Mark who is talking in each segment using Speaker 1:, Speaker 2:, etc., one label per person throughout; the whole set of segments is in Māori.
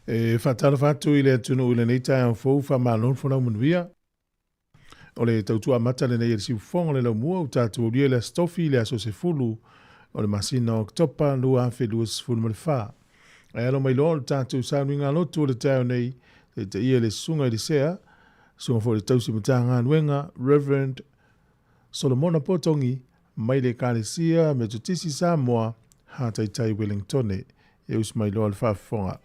Speaker 1: Whatala whatu i le atunu ule nei tai au fau wha malon whanau manuia. O le tautua mata le nei e si ufonga le lau mua u tātua ulia le stofi le aso se fulu o le masina o oktopa lua awhi lua sifunu ma le wha. Ai alo mai loa le tātua sānu inga lotu o le tai nei te ia le sunga i le sea, sunga fo le tausi mata ngā nuenga, Reverend Solomona Potongi, mai le kālesia me tutisi Sāmoa, hātaitai Wellingtone, e us mai loa le whaafonga.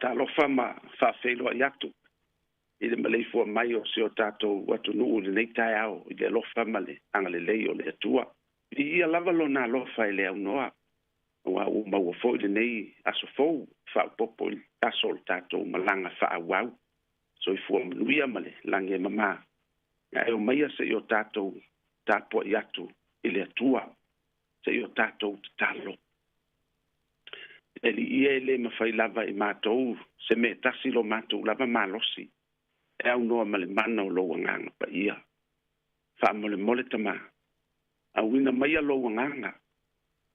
Speaker 2: Talofa ma whawhelo i atu. I le maleifua mai o se o tātou watunu le nei tai au i le lofa ma le anga le lei o le atua. I ia lava lo nā lofa i le au noa. Ua u maua fo i le nei aso fau whaupopo i aso le tātou malanga whaawau. So i fua manuia ma le lange mama. Ia eo maia se i o tātou tāpua i atu i le atua. Se i o tātou talo. Eli ia le mawhai lava i mātou, se me tasi lo mātou lava mālosi. E au noa male mana o loa nganga pa ia. Wha mole mole tama. A wina maia loa nganga.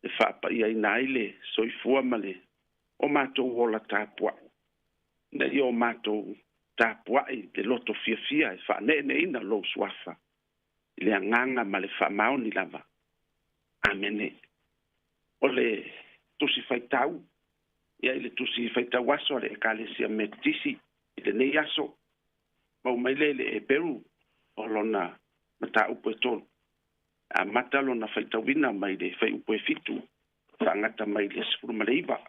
Speaker 2: E wha pa ia i naile, soifua male. O mātou hola tāpua. Ne i o mātou tāpua i te loto fia fia. E wha ne ina lo suafa. I le nganga male wha maoni lava. Amene. Ole tusi fai tau. Ia ile tusi faita waso le kalesia metisi ile nei aso mau mai le e peru o lona mata upo ton a mata lona faita wina mai le fai upo fitu fangata mai le sfuru maleiva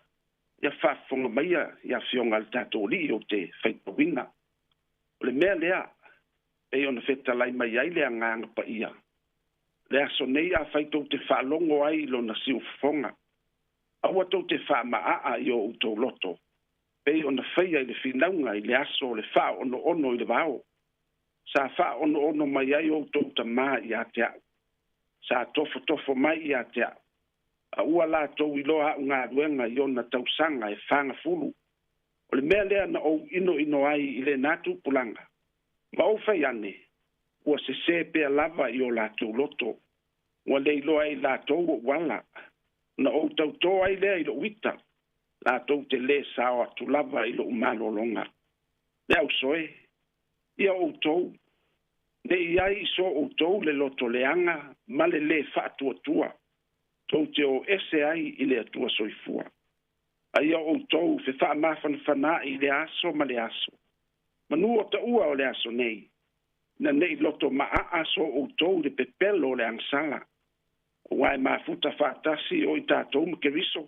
Speaker 2: ia fa fonga mai ia fionga al tato li o te faita wina o le mea lea e ona feta lai mai ai le anganga pa ia le aso nei a faita o te fa longo ai lona si ufonga aua tau te wha maa i o utou loto. Pei ona whaia i le whinaunga i le aso le wha ono i le wao. Sa wha ono mai ai o utou ta maa i a te au. Sa tofo mai i a te au. A ua la tau i loa au ngā ruenga i ona tau sanga e whanga fulu. O le mea lea na o ino ai i le nātu pulanga. Ma o whai ane, ua se pea lava i o la tau loto. Ua le i loa i la tau o wala. Na o tau tō ai lea i lo wita. La tau te le sao atu lava i lo umalo longa. Le au soe. Ia o tau. Ne iai so o tau le loto leanga ma le whaatua tua. Tau te o ese ai i le atua soifua. A ia o tau fe wha mawhanawhana i le aso ma le aso. Manu o ta ua o le aso nei. Na nei loto ma a aso o tau le pepelo le angsala. Wai mafuta fatasi o i tātou mkeriso.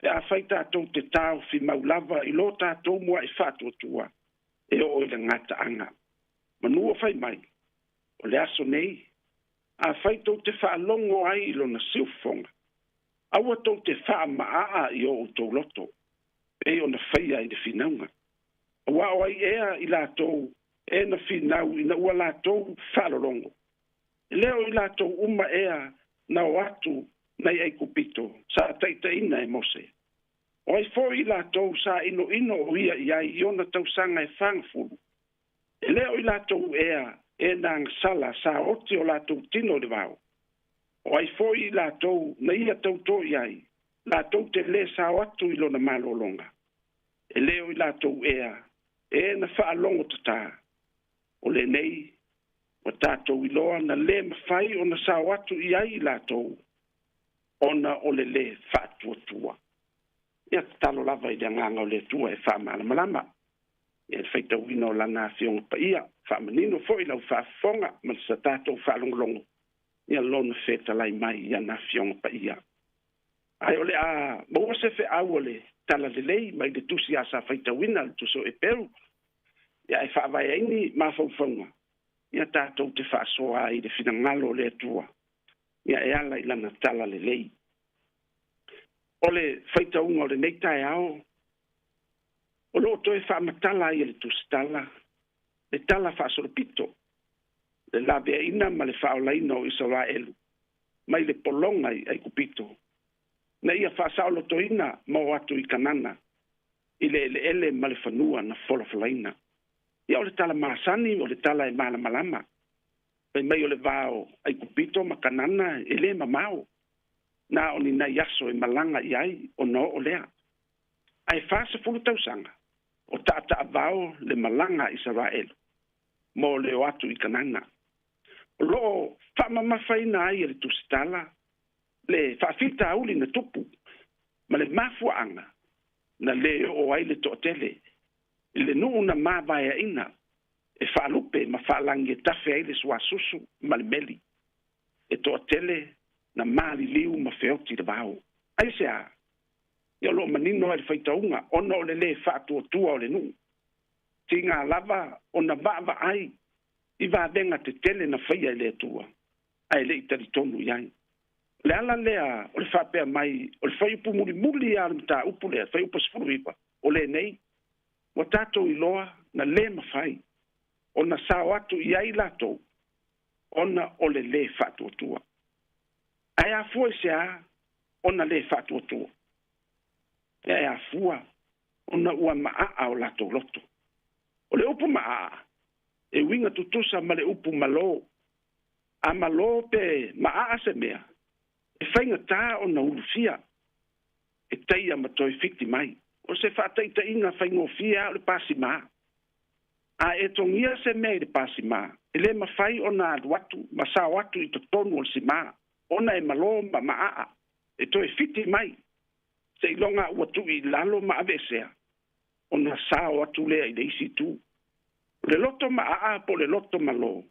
Speaker 2: E a whai tātou te tāu fi maulava i lo tātou mua i whātua tua. E o i le ngata anga. Manua whai mai. O le aso nei. A whai tau te whaalongo ai i lo na silfonga. Aua tau te wha maa i o tau loto. E o na whaia i le whinaunga. Aua o ai ea i lātou. E na whinau i na ua lātou whaalolongo. E leo i lātou uma ea na o atu nei ai kupito sa taita ina e mose. O ai foi la tau sa ino o ia iai i ona tau sanga e whangfulu. E leo i la tau ea e nang sala sa oti o la tau tino le vau. O ai foi la tau na ia tau to iai, la tau te le sa atu i lona malo longa. E leo i la tau ea e na whaalongo tata. O le nei o tātou i loa na le mawhai o na sao atu i ai lātou o na o le whaatua tua. Ia talo lava i le nganga o le tua e whaamala malama. Ia whaita uina o lana fionga pa ia, whaamanino fo i lau whaafonga ma sa tātou whaalongolongo. Ia lona wheta lai mai ia na fionga pa ia. Ai ole a maua se fe au ole tala le lei mai le tusi a sa whaita uina le tuso e peru. Ia e whaavai aini ma whauwhaunga. Ia tātou te whaasoa ai le whina le atua. Ia e ala i lana tala le lei. O le whaitaunga o le neitai ao. O lo to e whaamatala ai le tustala. Le tala whaasorapito. Le lawe ina ma le whaolaina o Israelu. Mai le polonga ai kupito. Na ia whaasaulo to ina ma o atu i kanana. ele ma le fanua na folofalaina ia o le tala masani o le tala e malamalama pe mai o le vao ai kupito ma kanana ele mamao na o ni na yaso e malanga iai o no o lea ai fase fulu tausanga o ta vao le malanga Israel mo le watu i kanana lo fa mama faina ai le tustala le fa fita uli na tupu ma le mafuanga na le o ai le totele le nu na ma vai ina e fa lupe ma fa langi tafe ai le suasusu ma le meli e totele na mali liu ma feoti de bao ai sea ia lo manino e faitaunga ono le fa tua o le nu tinga lava ona va ai i va venga te tele na faia le tua ai le itali tonu iai le ala lea o le fa pe mai o le fai pu muli a mta upu le fai upu sfuripa o le nei o tato i loa na le mafai ona sa watu iai lato ona o le fa tua ai a foi sea ona le fa tua ai a fua ona ua maa o lato loto o le upu maa e winga tutusa ma le upu malo a malo pe maa se mea e whainga tā o na ulufia e teia ma toi fiti mai o se whāteita inga whaingo fia o le pasi mā a e tongia se mea le pasi mā e le mawhai o na watu ma sa watu i to tonu o le si mā ona e malo ma maa e toi fiti mai se ilonga ua tu i lalo ma avesea o na sa watu lea i le isi tu le loto maa po le loto malo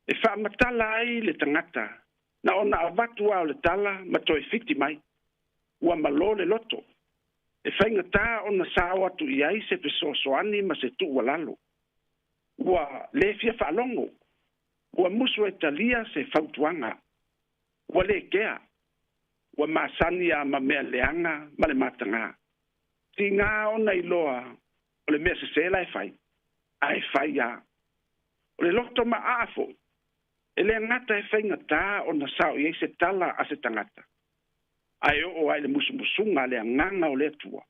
Speaker 2: e whaamatala ai le tangata na ona avatu au le tala ma toi fiti mai ua malo le loto e whainga tā ona sa watu i ai se pesosoani ma se tu ua lalo ua le fia whaalongo ua musu e talia se whautuanga ua le kea ua masani a ma mea leanga ma le matanga ti ngā ona i loa o le mea se sela e whai ai whai a o le loto ma aafo e le ngata e whainga tā o na sao i se tala a se tangata ai o ai le musumusunga le nganga o le tua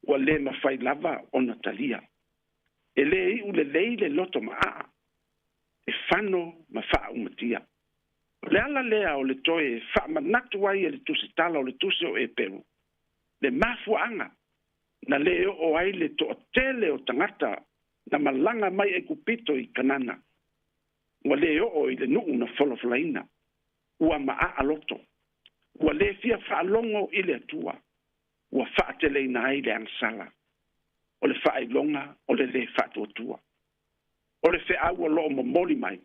Speaker 2: ua le mawhai lava o na talia e le i u le loto ma a e whano ma wha umatia le ala lea o le toe wha manatu ai e le tusi tala o le tusi o e peru le mafuanga na le o ai le to tele o tangata na malanga mai e kupito i kanana ua le o i le nuu na folofolaina ua maa aloto ua le fia whaalongo i le atua ua whaateleina ai le ansala o le whailonga o le whaatuatua o le whaau o loo momoli mai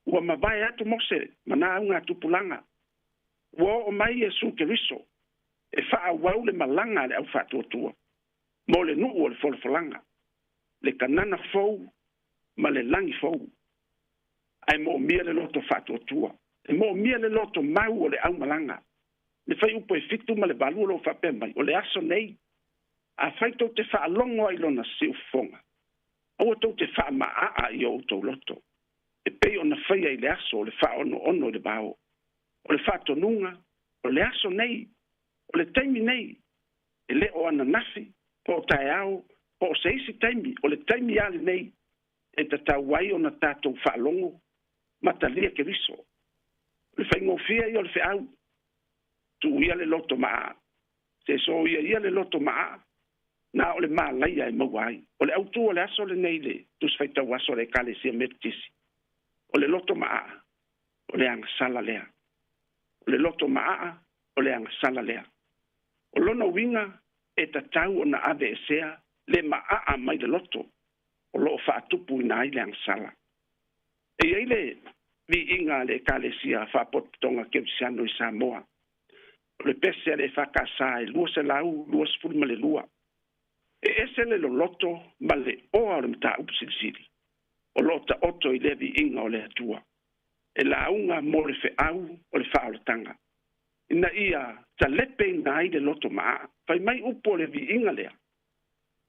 Speaker 2: ua mawai atu mose mana au ngā tupulanga ua o mai e su keriso e whaawau le malanga le au whaatuatua mo le nuu o le folofolanga le kanana fou ma le langi fou ai mo mia le loto whaatuatua e mo mia le loto mau o le au malanga le whai upo e fitu ma le balu lo whape mai o le aso nei a whai tau te whaalongo ai lona siu fonga au tau te wha maa i o tau loto e pei o na whai ai le aso o le wha ono le bao o le whaatonunga o le aso nei o le taimi nei e le o ana nafi po o tae au po o se isi taimi o le taimi ali nei e ta tau wai o na tātou whaalongo matalia ke riso le whaingofia i o le whiau tu ia le loto maa se so ia le loto maa na o le maa laia e mawai o le autu o le aso le nei le tus whaitau aso le kale sia metisi o le loto maa o le anga sala lea o le loto maa o le anga sala lea o lona winga e tatau o na ave e sea le maa mai le loto o loo whaatupu ina ai le anga sala e iei le vi inga le kale sia whapotonga kevisiano i Sāmoa o le pese le whakasa e lua se lau lua se fulu ma le lua e ese le lo loto ma le oa o le mta upsilisili o lota oto i levi inga o le atua e launga mo le whiau o le whaoletanga ina ia ta lepe ina ai le loto maa fai mai upo le vi inga lea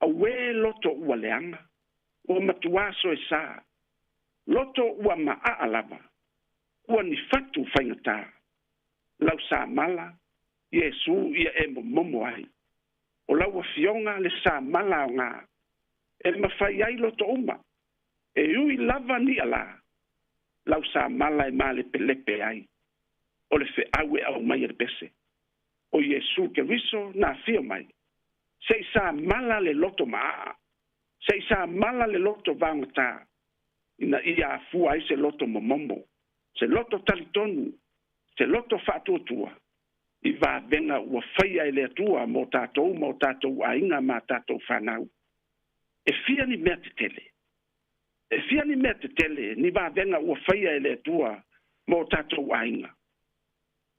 Speaker 2: a we loto ua leanga ua matuaso e saa loto ua maa alava ua ni fatu whaingata lau sa mala Iesu ia e momo ai o lau fionga le sa mala o ngā. E mawhai ai loto uma. E ui lava ni ala. Lau sa mala e male pelepe ai. O le fe awe au mai le pese. O Yesu ke riso na fio mai. Se sa mala le loto maa. Se sa mala le loto vangata. Ina ia fua ai se loto momomo. Se loto talitonu. Se loto fatuotua. I va venga ua whaia ele atua mo tātou ainga ma tātou whanau. E fia ni mea te tele. E fia ni mea te tele, ni va venga ua whaia ele atua mo tātou ainga.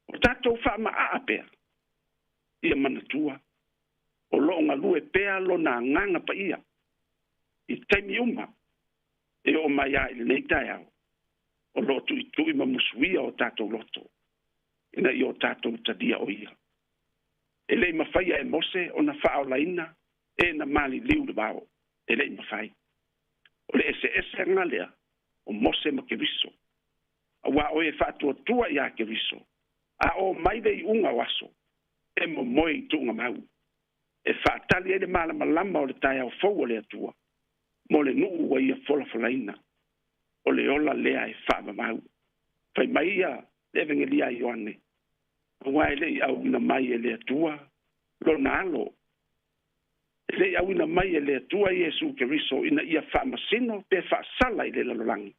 Speaker 2: O tātou wha ma aapea. Ia manatua. O loonga lue pea lo na nganga pa ia. I taimi uma. E o mai a ili neitai au. O lotu i tui ma musuia o tātou loto. Ina i o tātou tadia o ia. E lei mawhaia e mose o na whao laina e na mali liu le bao. E lei mawhai. O le ese ngalea o mose ma ke riso. A wā oe whaatua tua ia ke riso. A o maile i unga waso. E mo moi tunga mau. E whaatali e le malama lama o le tai au fau o le atua. Mo le nuu wa ia fola folaina. O le ola lea e whaama mau. Whai mai ia levenge lia i oane. Wai le au na mai e le atua. Lo na alo. Le au na mai e le atua Yesu ke riso ina ia whaama sino pe whaasala i le lalolangi.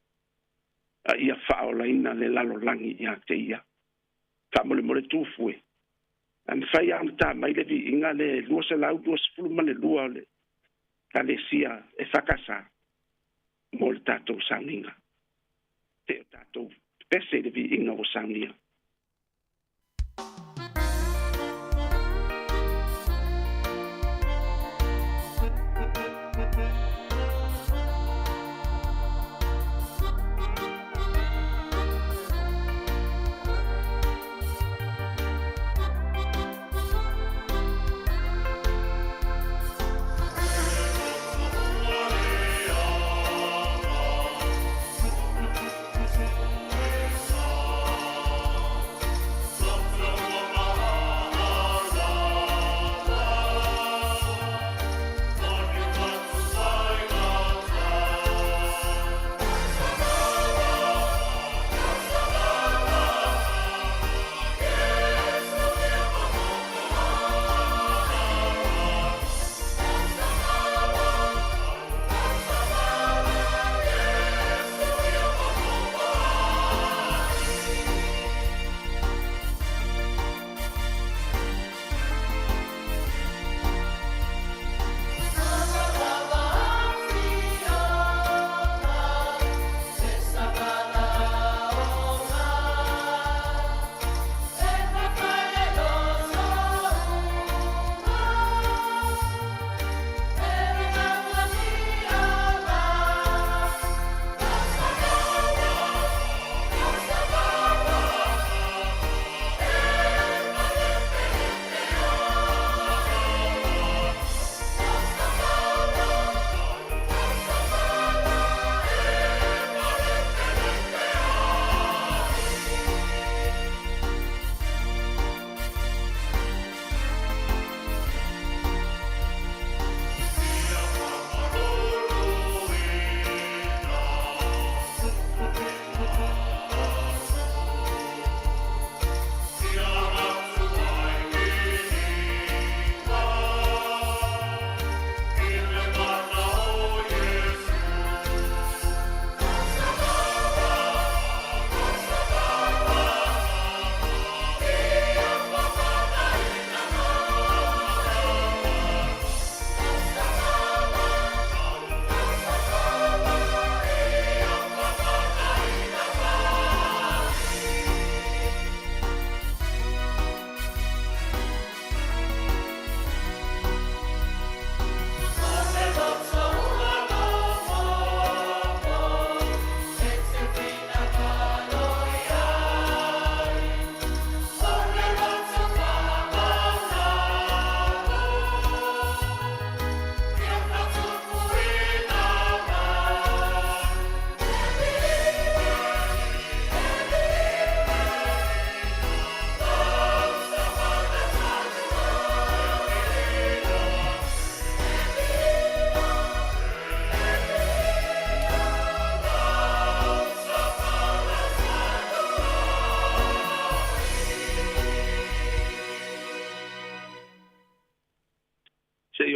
Speaker 2: A ia whaolaina le lalolangi i a te ia. Whaamole mole tūfue. An whai au ta mai le vi inga le lua se lau lua sepulu ma le lua le. Ka le sia e whakasa. Mo le tātou sauninga. Te o tātou pese le vi inga o saunia.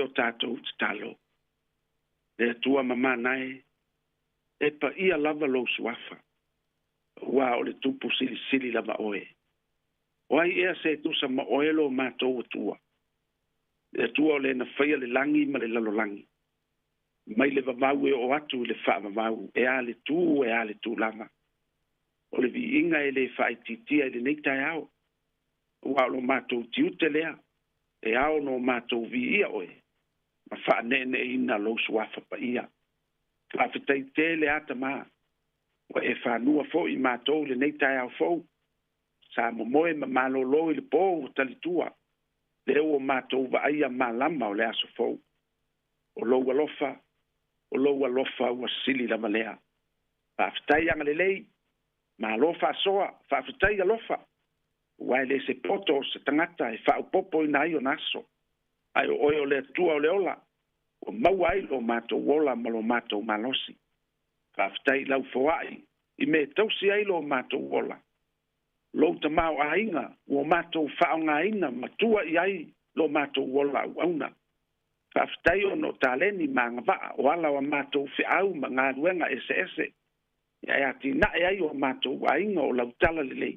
Speaker 2: o tātou te talo. Le tua mamanae, e pa ia lava lo suafa. Wa o le tupu sili lava oe. Wai ea se tu sa ma oe lo mātou tua. Le tua o le na whaia le langi ma le lalolangi. Mai le vavau e o atu le wha vavau, e a le tū lava. O le vi inga e le whai titia e le neitai au. Wa o lo mātou tiute lea, e ao no mātou vi ia oe. Ma wha nene ina lo suafa pa ia. Whawhitai te le ata maa. Wa e whanua fo i mātou le neitai au fo. Sa moe ma malolo i le pō o talitua. Le o mātou wa aia malama o le aso fo. O loua lofa ua sili lama lea. Whawhitai anga le lei. Ma lofa soa, whawhitai a lofa. Wai le se poto se tangata e whao popo i nai o naso. Ai o oe o le tua o le ola. O mau ai lo mātou wola ma lo mātou malosi. Whawhitai lau foai. I me tausi ai lo mātou wola. Lo ta mau a inga. O mātou whao ngā ina matua i ai lo mātou wola au auna. Whawhitai o no tāleni ma ngawaa. O ala o mātou whiau ma ngā ruenga ese. Ia ati nae ai o mātou a inga o lau tala lelei.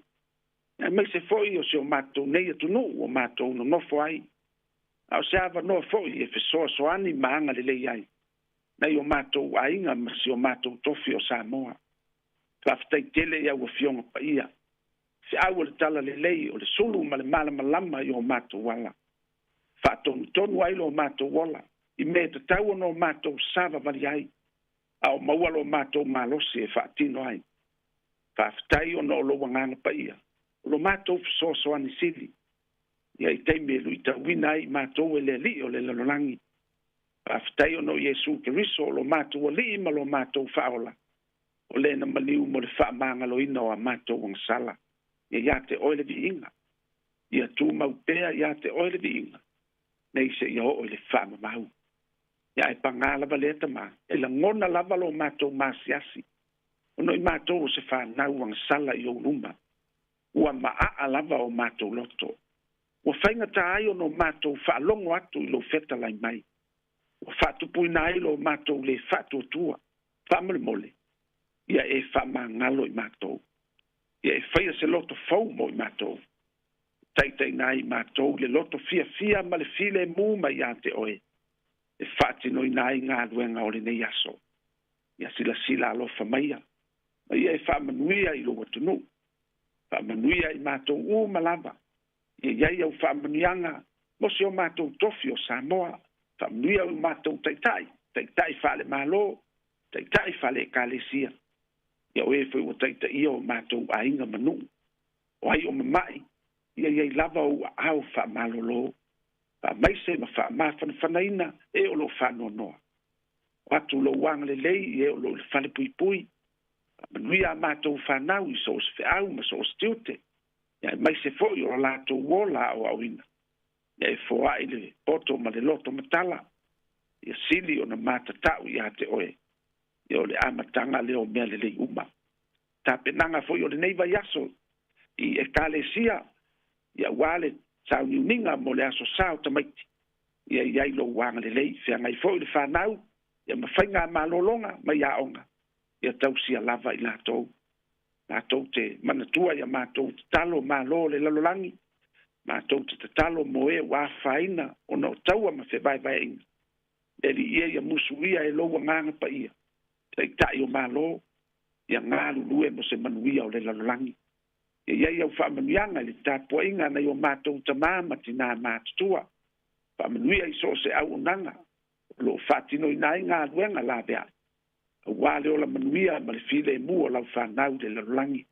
Speaker 2: Mai se foi o se o mātou nei atu no o mātou no nofo ai. Au se ava no foi e fesoa soani maanga lelei ai. Nei o mātou a inga ma se o mātou tofi o Sāmoa. Whawhitai tele ia ua fionga pa ia. Se au o le tala lelei o le sulu ma le malama i o mātou wala. Whaatonu tonu ai lo mātou wala. I me te tau no mātou sava vali ai. Au maua lo mātou malosi e whaatino ai. Whawhitai o no lo wanganga pa ia. Lo mātou fisoso ani sili. Ia I teime lui ta wina ai mātou e le li o le lalolangi. Whawhitai o no Iesu Keriso lo mātou o li ma lo mātou whaola. O le na maliu mo le whaamanga lo ina o a mātou ang sala. Ia te oile vi inga. Ia tū mau pēa ia te oile vi inga. Nei se ia o le whaama mau. Ia e pangala valeta ma. E la ngona lava lo mātou māsiasi. O no I mātou o se whanau ang sala I o ruma. Ua maa lava o mātou loto. Ua whainga ta ai o no mātou whaalongo atu I lo feta lai mai. Ua whaatupui na ai lo mātou le whaatua tua. Whaamole mole. Ia e whaamangalo I mātou. Ia e whaia se loto fau mo I mātou. Taitai na I mātou le loto fia ma le file mū mai ia te oe. E whaatino I na ai ngā luenga o le nei aso. Ia sila alofa maia. Ia e whaamanuia I lo watunu. Whaamanuia I mātou malava. Ia iai au whaamanuianga. Mosi o mātou tofi o Sāmoa. Whaamanuia o mātou taitai. Taitai whale malo. Taitai whale kālesia. Ia oe whai o taitai o mātou a inga manu. O ai o mamai. Ia iai lava o au whaamalolo. Whaamaise ma whaamawhanawhanaina e o lo whanonoa. O atu lo wang le lei e o lo le whale pui. Manuia mātou whanau I so se whiau ma so se tiute. Ia mai se foi o lātou wola o awina. Ia e foai le poto ma le loto matala. Ia sili o na mātatau I te oe. Ia o le amatanga le o mea le lei uma. Tā penanga foi o le neiva yaso. I e kālesia. Ia wale sau niuninga mo le aso sao tamaiti. Ia iai lo wanga le lei. Fea ngai foi le whanau. Ia mawhainga malolonga ma iaonga. Ia tausia lava I lātou. Lātou te manatua ia mātou te talo mālo le lalolangi. Mātou te talo moe wā whaina o no taua ma whewai inga. Eri ia musu ia e loa nganga pa ia. Tei tai o mālo. Ia ngāru lue mo se manuia o le lalolangi. Ia au whaamanuianga le tāpua inga nei o mātou ta māma tina mātutua. Whaamanuia I so se au nanga. Lo whatino I nai ngā luenga la bea. Wale o la manuia ma le file mu o lau whanau le lalolangi.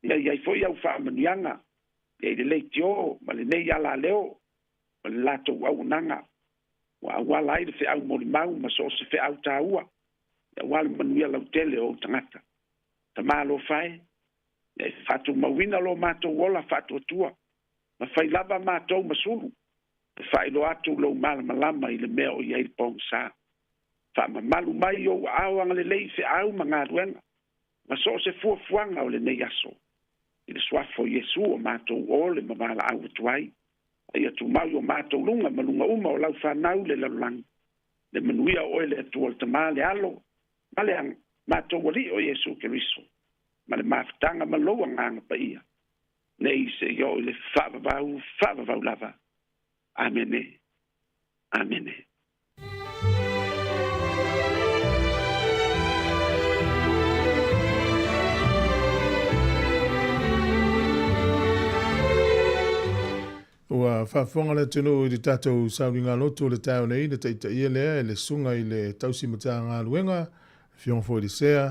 Speaker 2: Ia foi au whaamanuianga. Ia le leiti o, ma le nei ala leo. Ma le lato au nanga. Wa wala ai le whiau mo le mau ma so se whiau tā ua. Ia wale manuia lau tele o tangata. Ta mālo whae. Ia whatu mawina lo mātou wola whatu atua. Ma whai lava mātou masulu. Whai lo atu lo malama I le mea o iai pong saa. Whamamalu mai o awanga le lei se au mga ruenga. Ma so se fuafuanga o le nei aso. I le swafo Iesu o mātou o le mamala au tuai. Ia tu mau o mātou lunga, malunga uma o lau whanau le laulang. Le manuia o le atua le tamā le alo. Ma le ang mātou wali o Yesu Keriso. Ma le mawhitanga maloa nganga pa ia. Nei se yo le whavavau lava. Amene. Amene.
Speaker 1: Ua whaafonga le tunu i te tātou sauringa loto le tau nei, le teita ia lea, le sunga i le tausi mata ngā luenga, fiong fo i le sea,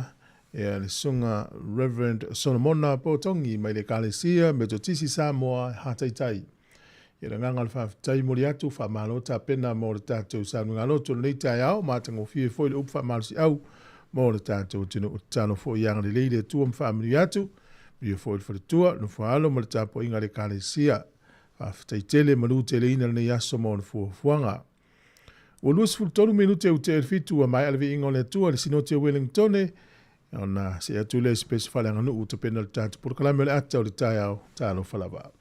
Speaker 1: le sunga Reverend Solomona Potongi, mai le kalesia, me to tisi Sāmoa, hataitai. Ia le nganga le whaafitai mori atu, whaamalota pena mo le tātou sauringa loto, le nei tai au, mātango fie fo i le upa whaamalusi au, mo le tātou tunu o tano fo i anga le leile tuam whaamiri atu, bia fo i le wharitua, no whaalo mo le tāpo inga le kalesia, whaftaitele manu te leina nei aso mo na fuafuanga. O luas fultonu minute u te elfitu a mai alvi ingo le tua le sinote Wellingtone, ona se atu le spesifale nganu u te penal tatu por kalame le ata o le tai au talo falava.